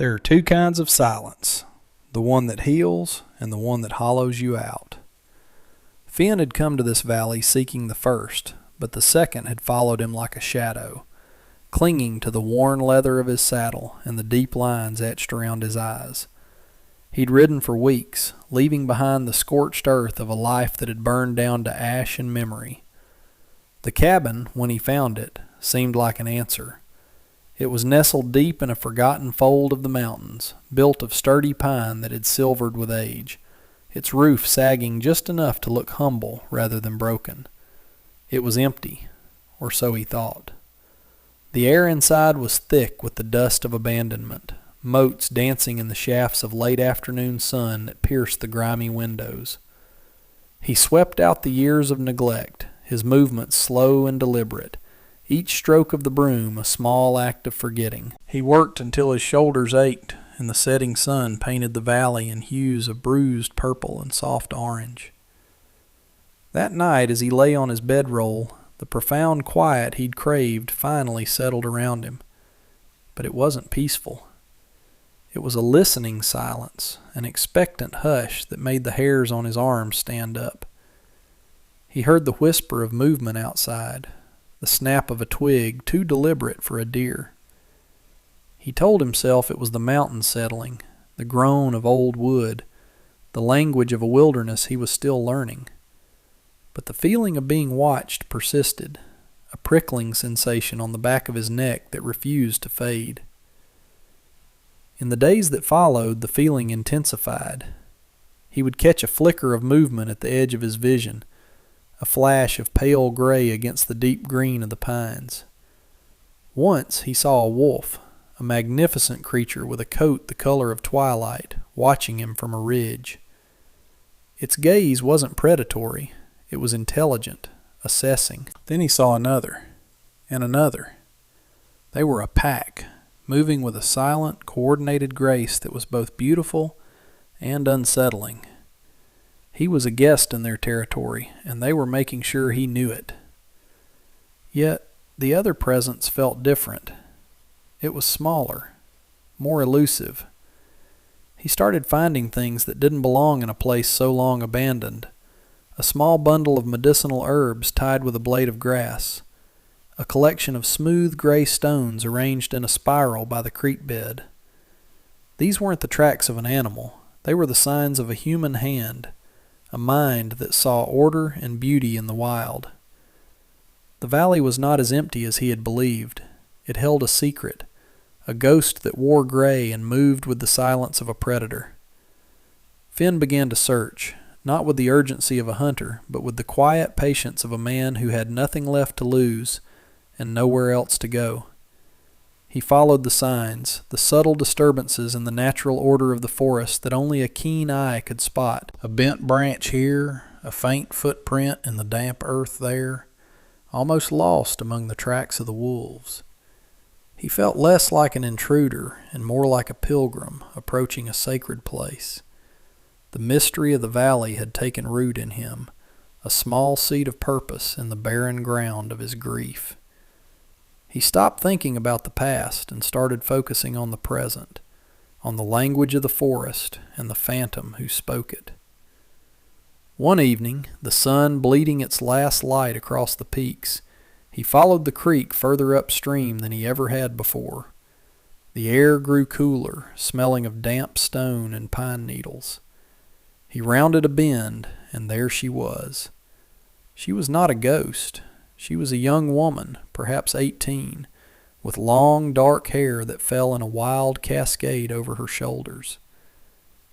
There are two kinds of silence, the one that heals and the one that hollows you out. Finn had come to this valley seeking the first, but the second had followed him like a shadow, clinging to the worn leather of his saddle and the deep lines etched around his eyes. He'd ridden for weeks, leaving behind the scorched earth of a life that had burned down to ash and memory. The cabin, when he found it, seemed like an answer. It was nestled deep in a forgotten fold of the mountains, built of sturdy pine that had silvered with age, its roof sagging just enough to look humble rather than broken. It was empty, or so he thought. The air inside was thick with the dust of abandonment, motes dancing in the shafts of late afternoon sun that pierced the grimy windows. He swept out the years of neglect, his movements slow and deliberate, each stroke of the broom a small act of forgetting. He worked until his shoulders ached, and the setting sun painted the valley in hues of bruised purple and soft orange. That night, as he lay on his bedroll, the profound quiet he'd craved finally settled around him. But it wasn't peaceful. It was a listening silence, an expectant hush that made the hairs on his arms stand up. He heard the whisper of movement outside, the snap of a twig too deliberate for a deer. He told himself it was the mountain settling, the groan of old wood, the language of a wilderness he was still learning. But the feeling of being watched persisted, a prickling sensation on the back of his neck that refused to fade. In the days that followed, the feeling intensified. He would catch a flicker of movement at the edge of his vision, a flash of pale gray against the deep green of the pines. Once he saw a wolf, a magnificent creature with a coat the color of twilight, watching him from a ridge. Its gaze wasn't predatory. It was intelligent, assessing. Then he saw another, and another. They were a pack, moving with a silent, coordinated grace that was both beautiful and unsettling. He was a guest in their territory, and they were making sure he knew it. Yet the other presence felt different. It was smaller, more elusive. He started finding things that didn't belong in a place so long abandoned. A small bundle of medicinal herbs tied with a blade of grass, a collection of smooth gray stones arranged in a spiral by the creek bed. These weren't the tracks of an animal. They were the signs of a human hand, a mind that saw order and beauty in the wild. The valley was not as empty as he had believed. It held a secret, a ghost that wore gray and moved with the silence of a predator. Finn began to search, not with the urgency of a hunter, but with the quiet patience of a man who had nothing left to lose and nowhere else to go. He followed the signs, the subtle disturbances in the natural order of the forest that only a keen eye could spot. A bent branch here, a faint footprint in the damp earth there, almost lost among the tracks of the wolves. He felt less like an intruder and more like a pilgrim approaching a sacred place. The mystery of the valley had taken root in him, a small seed of purpose in the barren ground of his grief. He stopped thinking about the past and started focusing on the present, on the language of the forest and the phantom who spoke it. One evening, the sun bleeding its last light across the peaks, he followed the creek further upstream than he ever had before. The air grew cooler, smelling of damp stone and pine needles. He rounded a bend, and there she was. She was not a ghost. She was a young woman, perhaps 18, with long, dark hair that fell in a wild cascade over her shoulders.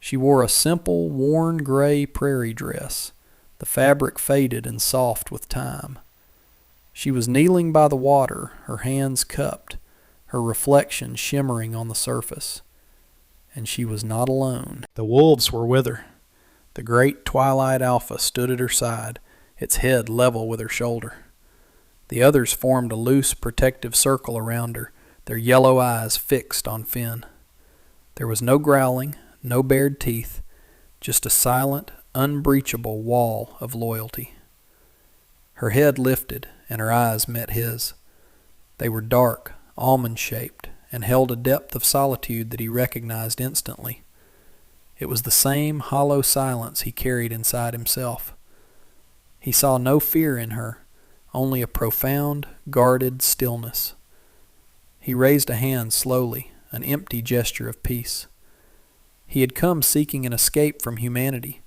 She wore a simple, worn gray prairie dress, the fabric faded and soft with time. She was kneeling by the water, her hands cupped, her reflection shimmering on the surface. And she was not alone. The wolves were with her. The great twilight alpha stood at her side, its head level with her shoulder. The others formed a loose, protective circle around her, their yellow eyes fixed on Finn. There was no growling, no bared teeth, just a silent, unbreachable wall of loyalty. Her head lifted, and her eyes met his. They were dark, almond-shaped, and held a depth of solitude that he recognized instantly. It was the same hollow silence he carried inside himself. He saw no fear in her, only a profound, guarded stillness. He raised a hand slowly, an empty gesture of peace. He had come seeking an escape from humanity,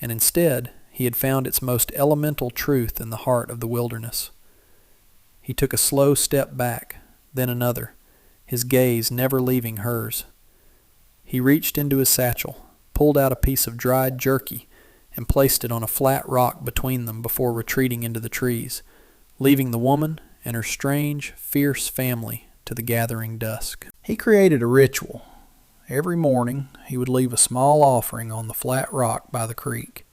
and instead he had found its most elemental truth in the heart of the wilderness. He took a slow step back, then another, his gaze never leaving hers. He reached into his satchel, pulled out a piece of dried jerky, and placed it on a flat rock between them before retreating into the trees, leaving the woman and her strange, fierce family to the gathering dusk. He created a ritual. Every morning he would leave a small offering on the flat rock by the creek.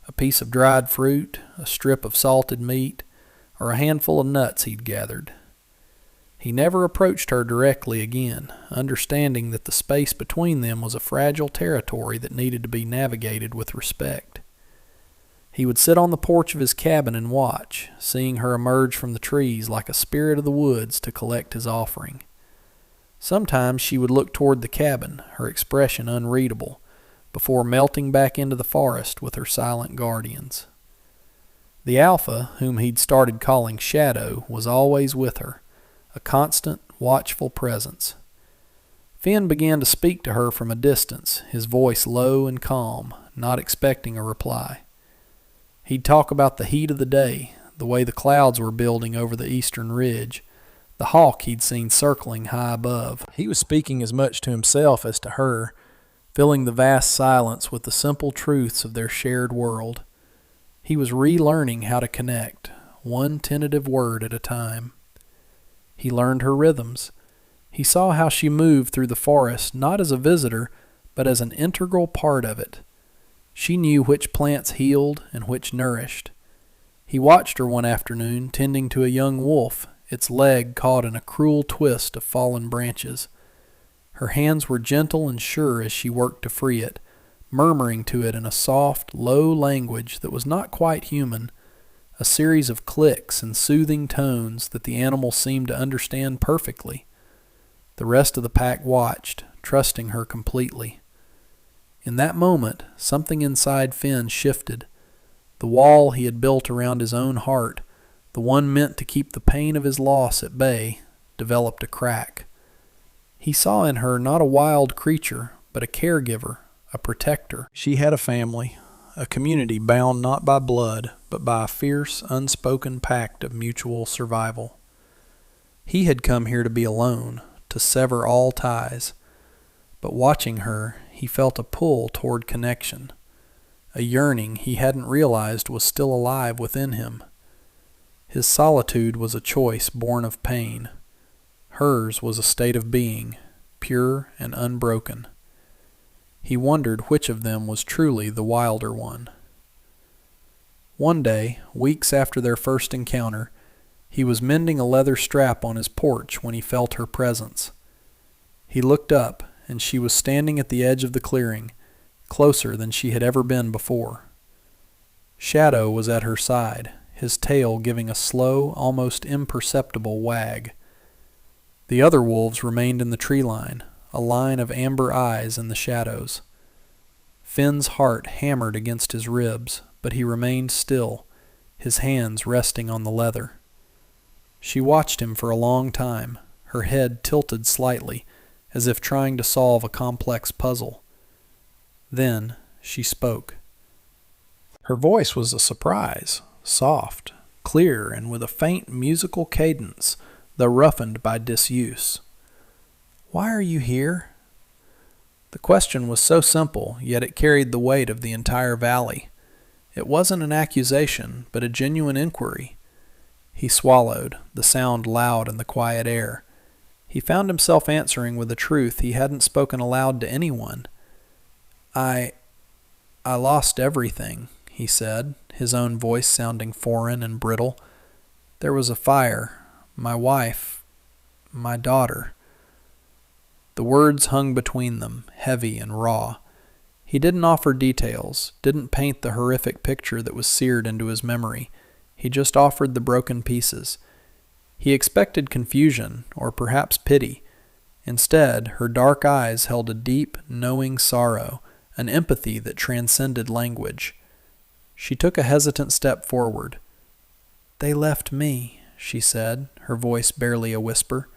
A piece of dried fruit, a strip of salted meat, or a handful of nuts he'd gathered. He never approached her directly again, understanding that the space between them was a fragile territory that needed to be navigated with respect. He would sit on the porch of his cabin and watch, seeing her emerge from the trees like a spirit of the woods to collect his offering. Sometimes she would look toward the cabin, her expression unreadable, before melting back into the forest with her silent guardians. The Alpha, whom he'd started calling Shadow, was always with her, a constant, watchful presence. Finn began to speak to her from a distance, his voice low and calm, not expecting a reply. He'd talk about the heat of the day, the way the clouds were building over the eastern ridge, the hawk he'd seen circling high above. He was speaking as much to himself as to her, filling the vast silence with the simple truths of their shared world. He was relearning how to connect, one tentative word at a time. He learned her rhythms. He saw how she moved through the forest not as a visitor, but as an integral part of it. She knew which plants healed and which nourished. He watched her one afternoon tending to a young wolf, its leg caught in a cruel twist of fallen branches. Her hands were gentle and sure as she worked to free it, murmuring to it in a soft, low language that was not quite human, a series of clicks and soothing tones that the animal seemed to understand perfectly. The rest of the pack watched, trusting her completely. In that moment, something inside Finn shifted. The wall he had built around his own heart, the one meant to keep the pain of his loss at bay, developed a crack. He saw in her not a wild creature, but a caregiver, a protector. She had a family, a community bound not by blood, but by a fierce, unspoken pact of mutual survival. He had come here to be alone, to sever all ties. But watching her, he felt a pull toward connection, a yearning he hadn't realized was still alive within him. His solitude was a choice born of pain. Hers was a state of being, pure and unbroken. He wondered which of them was truly the wilder one. One day, weeks after their first encounter, he was mending a leather strap on his porch when he felt her presence. He looked up, and she was standing at the edge of the clearing, closer than she had ever been before. Shadow was at her side, his tail giving a slow, almost imperceptible wag. The other wolves remained in the tree line, a line of amber eyes in the shadows. Finn's heart hammered against his ribs, but he remained still, his hands resting on the leather. She watched him for a long time, her head tilted slightly, as if trying to solve a complex puzzle. Then she spoke. Her voice was a surprise, soft, clear, and with a faint musical cadence, though roughened by disuse. "Why are you here?" The question was so simple, yet it carried the weight of the entire valley. It wasn't an accusation, but a genuine inquiry. He swallowed, the sound loud in the quiet air. He found himself answering with a truth he hadn't spoken aloud to anyone. I lost everything," he said, his own voice sounding foreign and brittle. "There was a fire. My wife. My daughter." The words hung between them, heavy and raw. He didn't offer details, didn't paint the horrific picture that was seared into his memory. He just offered the broken pieces. He expected confusion, or perhaps pity. Instead, her dark eyes held a deep, knowing sorrow, an empathy that transcended language. She took a hesitant step forward. "They left me," she said, her voice barely a whisper.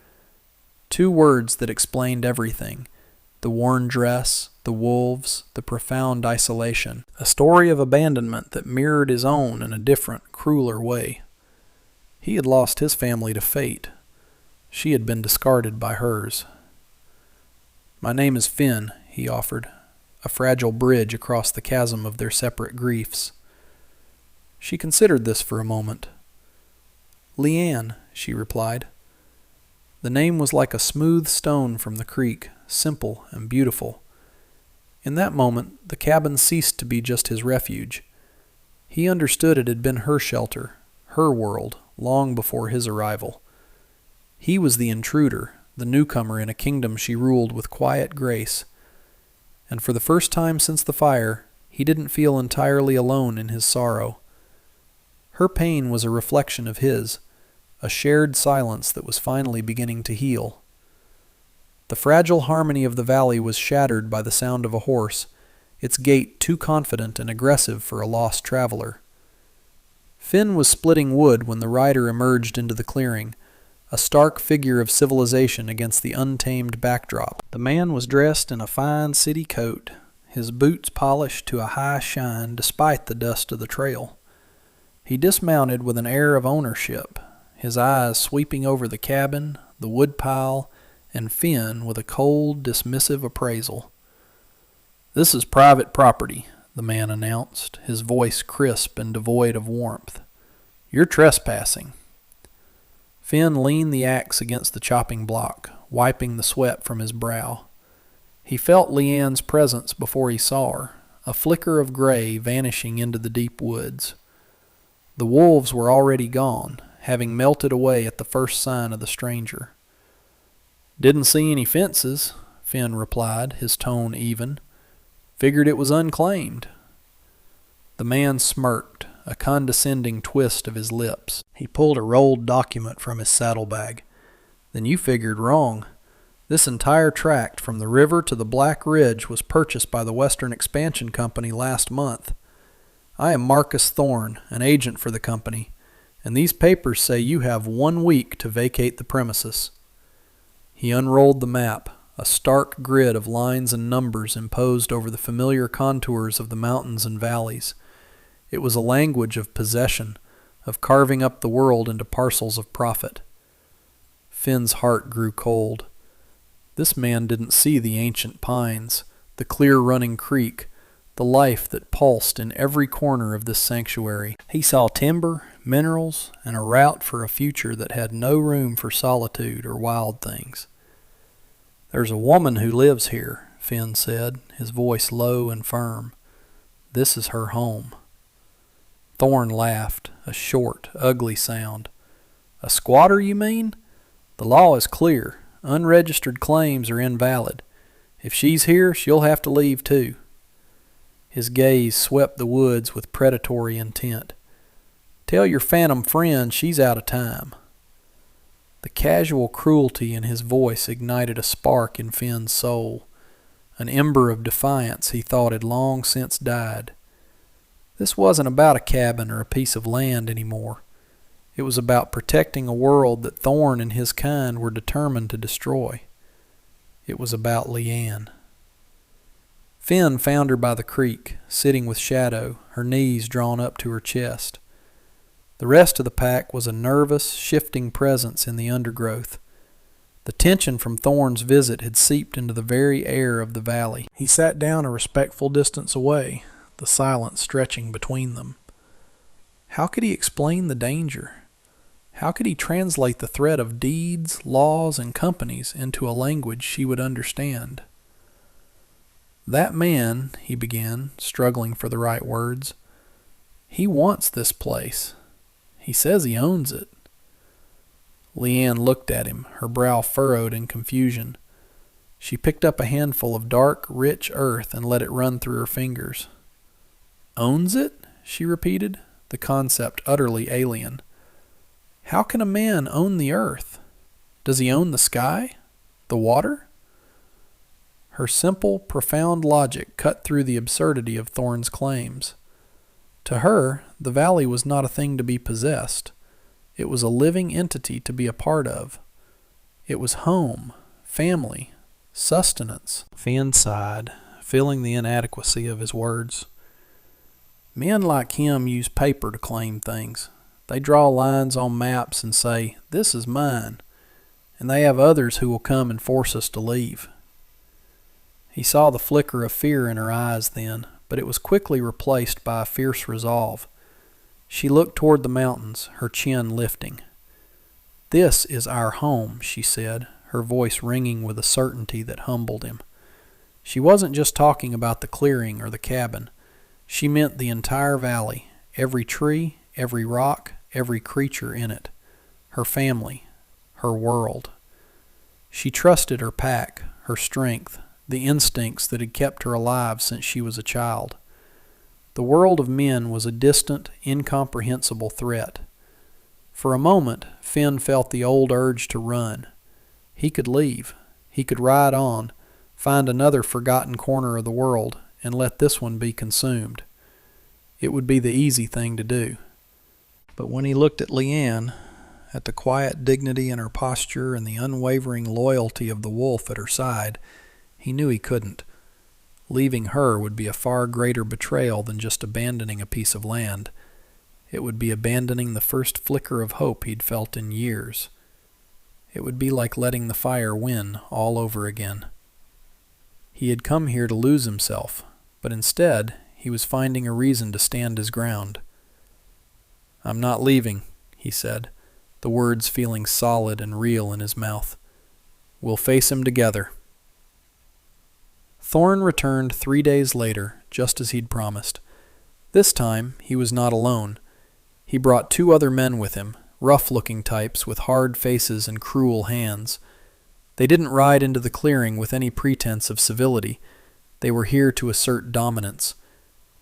2 words that explained everything: the worn dress, the wolves, the profound isolation. A story of abandonment that mirrored his own in a different, crueler way. He had lost his family to fate. She had been discarded by hers. "My name is Finn," he offered, a fragile bridge across the chasm of their separate griefs. She considered this for a moment. "Leanne," she replied. The name was like a smooth stone from the creek, simple and beautiful. In that moment, the cabin ceased to be just his refuge. He understood it had been her shelter, her world, long before his arrival. He was the intruder, the newcomer in a kingdom she ruled with quiet grace. And for the first time since the fire, he didn't feel entirely alone in his sorrow. Her pain was a reflection of his, a shared silence that was finally beginning to heal. The fragile harmony of the valley was shattered by the sound of a horse, its gait too confident and aggressive for a lost traveler. Finn was splitting wood when the rider emerged into the clearing, a stark figure of civilization against the untamed backdrop. The man was dressed in a fine city coat, his boots polished to a high shine despite the dust of the trail. He dismounted with an air of ownership, his eyes sweeping over the cabin, the woodpile, and Finn with a cold, dismissive appraisal. "This is private property," the man announced, his voice crisp and devoid of warmth. "You're trespassing." Finn leaned the axe against the chopping block, wiping the sweat from his brow. He felt Leanne's presence before he saw her, a flicker of gray vanishing into the deep woods. The wolves were already gone, having melted away at the first sign of the stranger. "Didn't see any fences," Finn replied, his tone even. "Figured it was unclaimed." The man smirked, a condescending twist of his lips. He pulled a rolled document from his saddlebag. "Then you figured wrong. This entire tract from the river to the Black Ridge was purchased by the Western Expansion Company last month. I am Marcus Thorne, an agent for the company, and these papers say you have 1 week to vacate the premises." He unrolled the map, a stark grid of lines and numbers imposed over the familiar contours of the mountains and valleys. It was a language of possession, of carving up the world into parcels of profit. Finn's heart grew cold. This man didn't see the ancient pines, the clear-running creek, the life that pulsed in every corner of this sanctuary. He saw timber, minerals, and a route for a future that had no room for solitude or wild things. "There's a woman who lives here," Finn said, his voice low and firm. "This is her home." Thorne laughed, a short, ugly sound. "A squatter, you mean? The law is clear. Unregistered claims are invalid. If she's here, she'll have to leave too." His gaze swept the woods with predatory intent. "Tell your phantom friend she's out of time." The casual cruelty in his voice ignited a spark in Finn's soul, an ember of defiance he thought had long since died. This wasn't about a cabin or a piece of land anymore. It was about protecting a world that Thorne and his kind were determined to destroy. It was about Leanne. Finn found her by the creek, sitting with Shadow, her knees drawn up to her chest. The rest of the pack was a nervous, shifting presence in the undergrowth. The tension from Thorne's visit had seeped into the very air of the valley. He sat down a respectful distance away, the silence stretching between them. How could he explain the danger? How could he translate the threat of deeds, laws, and companies into a language she would understand? "That man," he began, struggling for the right words, "he wants this place. He says he owns it." Leanne looked at him, her brow furrowed in confusion. She picked up a handful of dark, rich earth and let it run through her fingers. "Owns it?" she repeated, the concept utterly alien. "How can a man own the earth? Does he own the sky? The water? Her simple, profound logic cut through the absurdity of Thorn's claims. To her, the valley was not a thing to be possessed. It was a living entity to be a part of. It was home, family, sustenance. Finn sighed, feeling the inadequacy of his words. Men like him use paper to claim things. They draw lines on maps and say, "This is mine," and they have others who will come and force us to leave. He saw the flicker of fear in her eyes then, but it was quickly replaced by a fierce resolve. She looked toward the mountains, her chin lifting. "This is our home," she said, her voice ringing with a certainty that humbled him. She wasn't just talking about the clearing or the cabin. She meant the entire valley, every tree, every rock, every creature in it. Her family, her world. She trusted her pack, her strength, the instincts that had kept her alive since she was a child. The world of men was a distant, incomprehensible threat. For a moment, Finn felt the old urge to run. He could leave. He could ride on, find another forgotten corner of the world, and let this one be consumed. It would be the easy thing to do. But when he looked at Leanne, at the quiet dignity in her posture and the unwavering loyalty of the wolf at her side, he knew he couldn't. Leaving her would be a far greater betrayal than just abandoning a piece of land. It would be abandoning the first flicker of hope he'd felt in years. It would be like letting the fire win all over again. He had come here to lose himself, but instead he was finding a reason to stand his ground. "I'm not leaving," he said, the words feeling solid and real in his mouth. "We'll face him together." Thorn returned 3 days later, just as he'd promised. This time he was not alone. He brought 2 other men with him, rough-looking types with hard faces and cruel hands. They didn't ride into the clearing with any pretense of civility. They were here to assert dominance.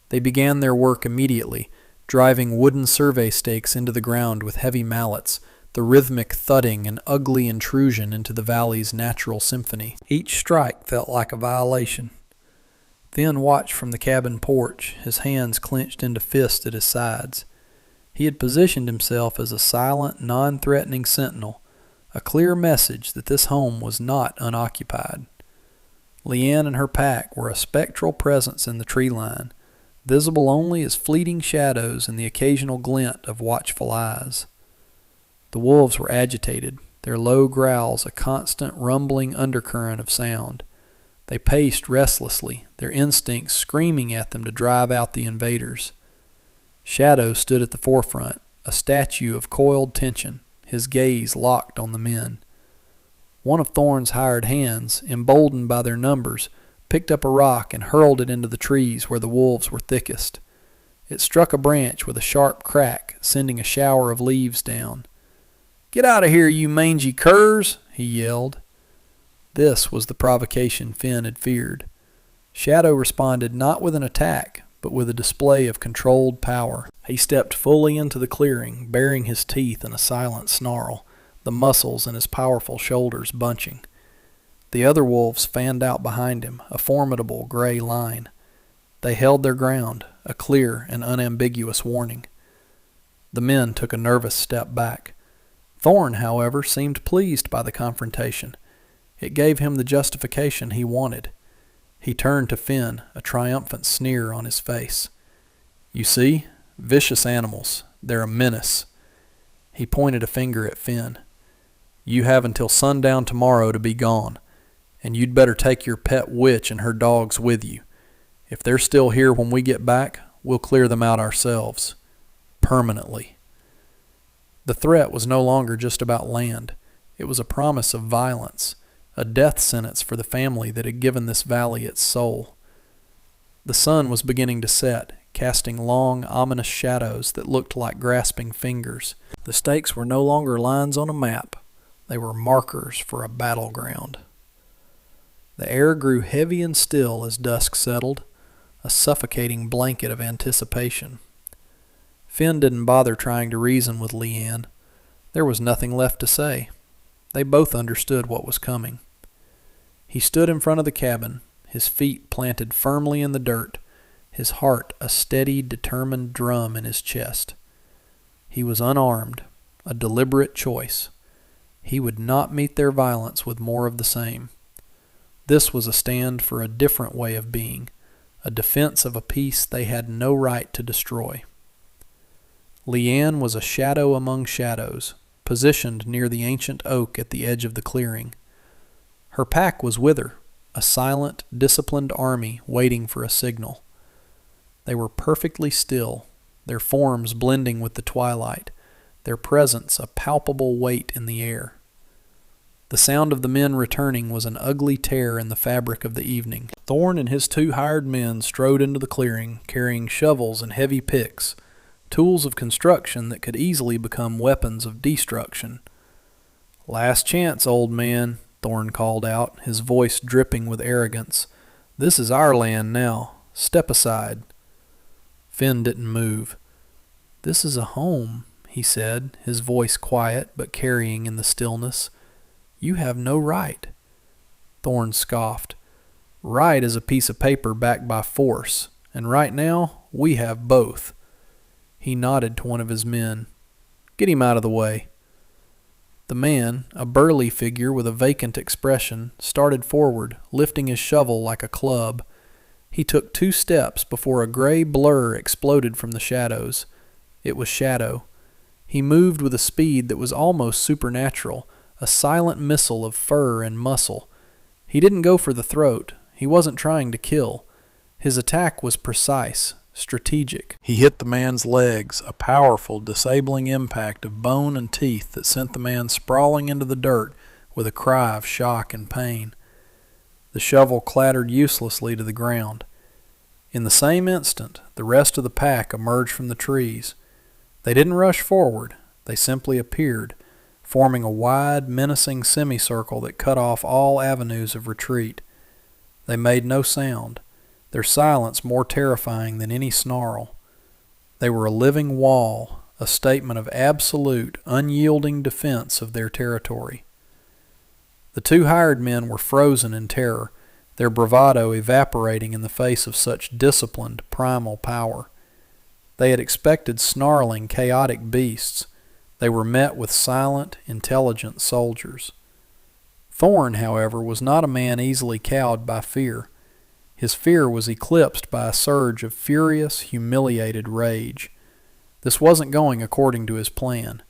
They began their work immediately, driving wooden survey stakes into the ground with heavy mallets, the rhythmic thudding and ugly intrusion into the valley's natural symphony. Each strike felt like a violation. Finn watched from the cabin porch, his hands clenched into fists at his sides. He had positioned himself as a silent, non-threatening sentinel, a clear message that this home was not unoccupied. Leanne and her pack were a spectral presence in the tree line, visible only as fleeting shadows and the occasional glint of watchful eyes. The wolves were agitated, their low growls a constant rumbling undercurrent of sound. They paced restlessly, their instincts screaming at them to drive out the invaders. Shadow stood at the forefront, a statue of coiled tension, his gaze locked on the men. One of Thorn's hired hands, emboldened by their numbers, picked up a rock and hurled it into the trees where the wolves were thickest. It struck a branch with a sharp crack, sending a shower of leaves down. "Get out of here, you mangy curs!" he yelled. This was the provocation Finn had feared. Shadow responded not with an attack, but with a display of controlled power. He stepped fully into the clearing, baring his teeth in a silent snarl, the muscles in his powerful shoulders bunching. The other wolves fanned out behind him, a formidable gray line. They held their ground, a clear and unambiguous warning. The men took a nervous step back. Thorn, however, seemed pleased by the confrontation. It gave him the justification he wanted. He turned to Finn, a triumphant sneer on his face. "You see? Vicious animals. They're a menace." He pointed a finger at Finn. "You have until sundown tomorrow to be gone, and you'd better take your pet witch and her dogs with you. If they're still here when we get back, we'll clear them out ourselves. Permanently." The threat was no longer just about land. It was a promise of violence, a death sentence for the family that had given this valley its soul. The sun was beginning to set, casting long, ominous shadows that looked like grasping fingers. The stakes were no longer lines on a map. They were markers for a battleground. The air grew heavy and still as dusk settled, a suffocating blanket of anticipation. Finn didn't bother trying to reason with Leanne. There was nothing left to say. They both understood what was coming. He stood in front of the cabin, his feet planted firmly in the dirt, his heart a steady, determined drum in his chest. He was unarmed, a deliberate choice. He would not meet their violence with more of the same. This was a stand for a different way of being, a defense of a peace they had no right to destroy. Leanne was a shadow among shadows, positioned near the ancient oak at the edge of the clearing. Her pack was with her, a silent, disciplined army waiting for a signal. They were perfectly still, their forms blending with the twilight, their presence a palpable weight in the air. The sound of the men returning was an ugly tear in the fabric of the evening. Thorn and his 2 hired men strode into the clearing, carrying shovels and heavy picks, tools of construction that could easily become weapons of destruction. "Last chance, old man," Thorn called out, his voice dripping with arrogance. "This is our land now. Step aside." Finn didn't move. "This is a home," he said, his voice quiet but carrying in the stillness. "You have no right." Thorn scoffed. "Right is a piece of paper backed by force, and right now we have both." He nodded to one of his men. "Get him out of the way." The man, a burly figure with a vacant expression, started forward, lifting his shovel like a club. He took 2 steps before a gray blur exploded from the shadows. It was Shadow. He moved with a speed that was almost supernatural, a silent missile of fur and muscle. He didn't go for the throat. He wasn't trying to kill. His attack was precise, strategic. He hit the man's legs, a powerful, disabling impact of bone and teeth that sent the man sprawling into the dirt with a cry of shock and pain. The shovel clattered uselessly to the ground. In the same instant, the rest of the pack emerged from the trees. They didn't rush forward. They simply appeared, forming a wide, menacing semicircle that cut off all avenues of retreat. They made no sound, their silence more terrifying than any snarl. They were a living wall, a statement of absolute, unyielding defense of their territory. The 2 hired men were frozen in terror, their bravado evaporating in the face of such disciplined, primal power. They had expected snarling, chaotic beasts. They were met with silent, intelligent soldiers. Thorn, however, was not a man easily cowed by fear. His fear was eclipsed by a surge of furious, humiliated rage. This wasn't going according to his plan.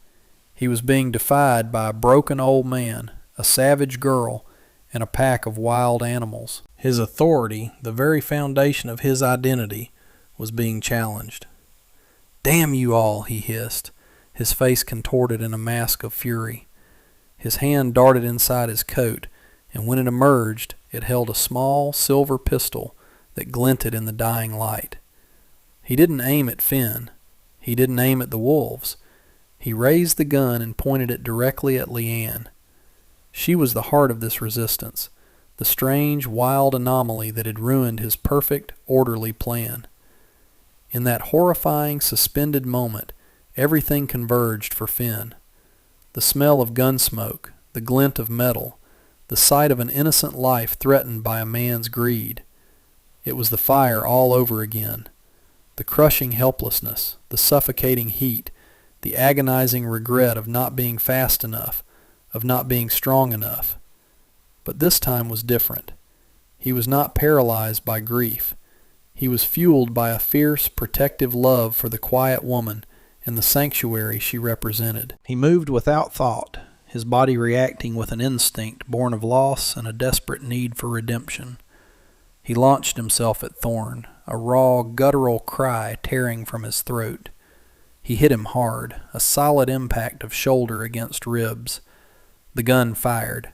He was being defied by a broken old man, a savage girl, and a pack of wild animals. His authority, the very foundation of his identity, was being challenged. "Damn you all," he hissed, his face contorted in a mask of fury. His hand darted inside his coat, and when it emerged, it held a small silver pistol that glinted in the dying light. He didn't aim at Finn. He didn't aim at the wolves. He raised the gun and pointed it directly at Leanne. She was the heart of this resistance, the strange, wild anomaly that had ruined his perfect, orderly plan. In that horrifying, suspended moment, everything converged for Finn. The smell of gun smoke, the glint of metal, the sight of an innocent life threatened by a man's greed. It was the fire all over again. The crushing helplessness, the suffocating heat, the agonizing regret of not being fast enough, of not being strong enough. But this time was different. He was not paralyzed by grief. He was fueled by a fierce, protective love for the quiet woman and the sanctuary she represented. He moved without thought, his body reacting with an instinct born of loss and a desperate need for redemption. He launched himself at Thorn, a raw, guttural cry tearing from his throat. He hit him hard, a solid impact of shoulder against ribs. The gun fired.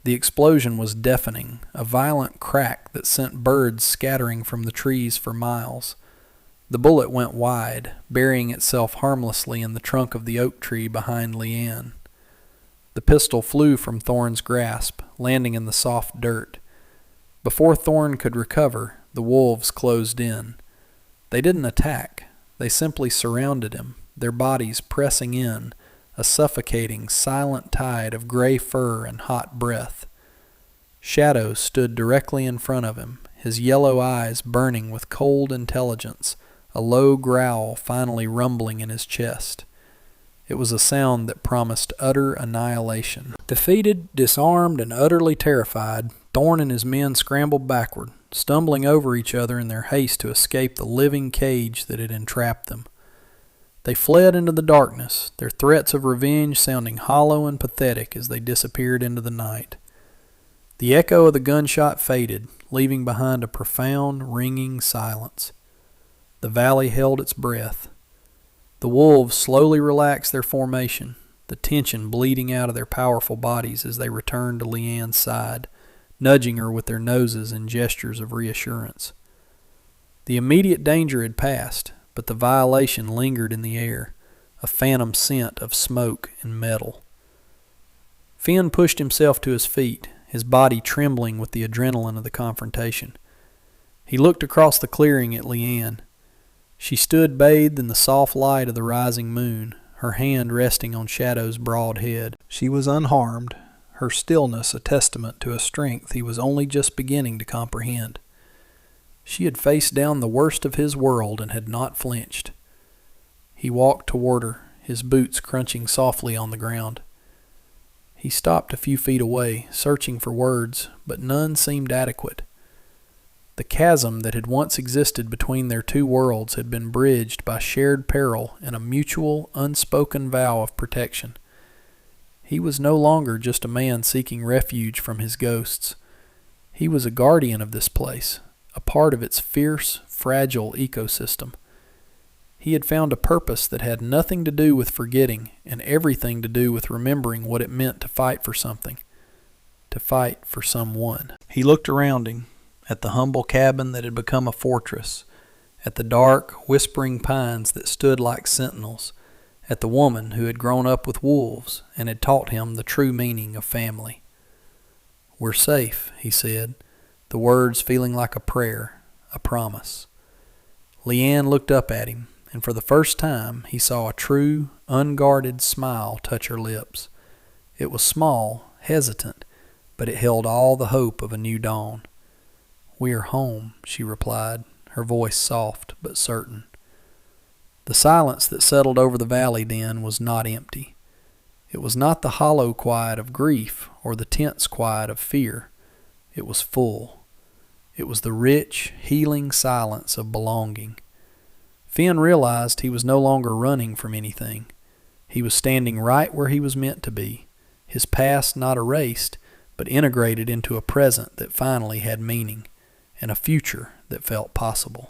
The explosion was deafening, a violent crack that sent birds scattering from the trees for miles. The bullet went wide, burying itself harmlessly in the trunk of the oak tree behind Leanne. The pistol flew from Thorn's grasp, landing in the soft dirt. Before Thorn could recover, the wolves closed in. They didn't attack. They simply surrounded him, their bodies pressing in, a suffocating, silent tide of gray fur and hot breath. Shadow stood directly in front of him, his yellow eyes burning with cold intelligence, a low growl finally rumbling in his chest. It was a sound that promised utter annihilation. Defeated, disarmed, and utterly terrified, Thorne and his men scrambled backward, stumbling over each other in their haste to escape the living cage that had entrapped them. They fled into the darkness, their threats of revenge sounding hollow and pathetic as they disappeared into the night. The echo of the gunshot faded, leaving behind a profound, ringing silence. The valley held its breath. The wolves slowly relaxed their formation, the tension bleeding out of their powerful bodies as they returned to Leanne's side, nudging her with their noses in gestures of reassurance. The immediate danger had passed, but the violation lingered in the air, a phantom scent of smoke and metal. Finn pushed himself to his feet, his body trembling with the adrenaline of the confrontation. He looked across the clearing at Leanne. She stood bathed in the soft light of the rising moon, her hand resting on Shadow's broad head. She was unharmed, her stillness a testament to a strength he was only just beginning to comprehend. She had faced down the worst of his world and had not flinched. He walked toward her, his boots crunching softly on the ground. He stopped a few feet away, searching for words, but none seemed adequate. The chasm that had once existed between their two worlds had been bridged by shared peril and a mutual, unspoken vow of protection. He was no longer just a man seeking refuge from his ghosts. He was a guardian of this place, a part of its fierce, fragile ecosystem. He had found a purpose that had nothing to do with forgetting and everything to do with remembering what it meant to fight for something, to fight for someone. He looked around him, at the humble cabin that had become a fortress, at the dark, whispering pines that stood like sentinels, at the woman who had grown up with wolves and had taught him the true meaning of family. "We're safe," he said, the words feeling like a prayer, a promise. Leanne looked up at him, and for the first time he saw a true, unguarded smile touch her lips. It was small, hesitant, but it held all the hope of a new dawn. "We are home," she replied, her voice soft but certain. The silence that settled over the valley then was not empty. It was not the hollow quiet of grief or the tense quiet of fear. It was full. It was the rich, healing silence of belonging. Finn realized he was no longer running from anything. He was standing right where he was meant to be, his past not erased, but integrated into a present that finally had meaning, and a future that felt possible.